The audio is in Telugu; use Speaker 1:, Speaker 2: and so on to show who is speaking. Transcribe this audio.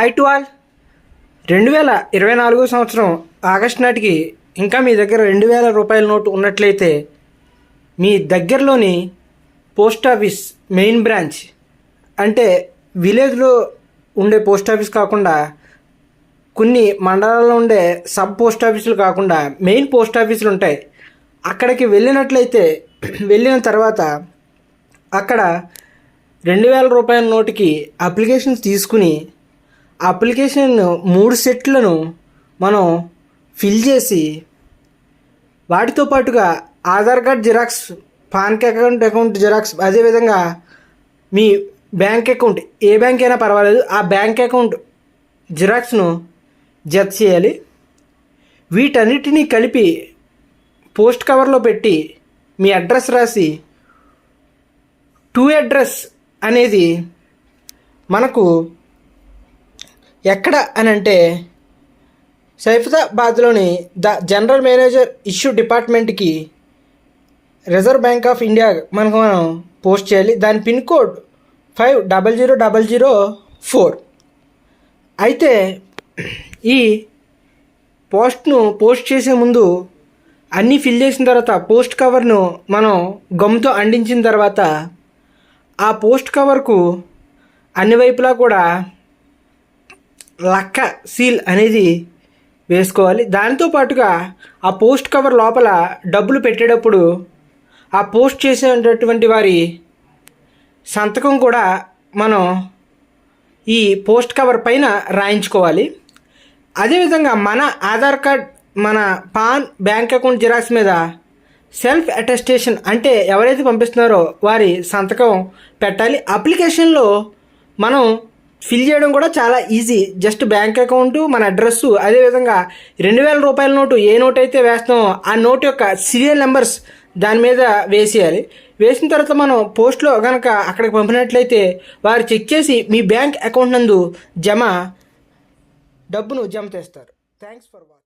Speaker 1: హై టు ఆల్ 2024 సంవత్సరం ఆగస్టు నాటికి ఇంకా మీ దగ్గర 2000 రూపాయల నోటు ఉన్నట్లయితే మీ దగ్గరలోని పోస్ట్ ఆఫీస్ మెయిన్ బ్రాంచ్ అంటే విలేజ్లో ఉండే పోస్ట్ ఆఫీస్ కాకుండా కొన్ని మండలాల్లో ఉండే సబ్ పోస్ట్ ఆఫీసులు కాకుండా మెయిన్ పోస్ట్ ఆఫీసులు ఉంటాయి. అక్కడికి వెళ్ళిన తర్వాత అక్కడ 2000 రూపాయల నోటుకి అప్లికేషన్స్ తీసుకుని అప్లికేషన్ 3 సెట్లను మనం ఫిల్ చేసి వాటితో పాటుగా Aadhaar card xerox, pan account xerox, అదేవిధంగా మీ బ్యాంక్ అకౌంట్ ఏ బ్యాంక్ అయినా పర్వాలేదు ఆ బ్యాంక్ అకౌంట్ జిరాక్స్ను జత చేయాలి. వీటన్నిటినీ కలిపి పోస్ట్ కవర్లో పెట్టి మీ అడ్రస్ రాసి టు అడ్రస్ అనేది మనకు ఎక్కడ అని అంటే సైఫాబాద్లోని ద జనరల్ మేనేజర్ ఇష్యూ డిపార్ట్మెంట్కి రిజర్వ్ బ్యాంక్ ఆఫ్ ఇండియా మనం పోస్ట్ చేయాలి. దాని పిన్ కోడ్ 500004. అయితే ఈ పోస్ట్ చేసే ముందు అన్నీ ఫిల్ చేసిన తర్వాత పోస్ట్ కవర్ను మనం గమ్తో అంటించిన తర్వాత ఆ పోస్ట్ కవర్కు అన్ని వైపులా కూడా లక్క సీల్ అనేది వేసుకోవాలి. దాంతో పాటుగా ఆ పోస్ట్ కవర్ లోపల డబ్బులు పెట్టేటప్పుడు ఆ పోస్ట్ చేసేటటువంటి వారి సంతకం కూడా మనం ఈ పోస్ట్ కవర్ పైన రాయించుకోవాలి. అదేవిధంగా మన ఆధార్ కార్డ్, మన పాన్, బ్యాంక్ అకౌంట్ జిరాక్స్ మీద సెల్ఫ్ అటెస్టేషన్ అంటే ఎవరైతే పంపిస్తున్నారో వారి సంతకం పెట్టాలి. అప్లికేషన్లో మనం ఫిల్ చేయడం కూడా చాలా ఈజీ. జస్ట్ బ్యాంక్ అకౌంటు, మన అడ్రస్సు, అదేవిధంగా 2000 రూపాయల నోటు ఏ నోట్ అయితే వేస్తామో ఆ నోట్ యొక్క సీరియల్ నెంబర్స్ దాని మీద వేసేయాలి. వేసిన తర్వాత మనం పోస్ట్లో కనుక అక్కడికి పంపినట్లయితే వారు చెక్ చేసి మీ బ్యాంక్ అకౌంట్ నందు డబ్బును జమ చేస్తారు. Thanks for watching.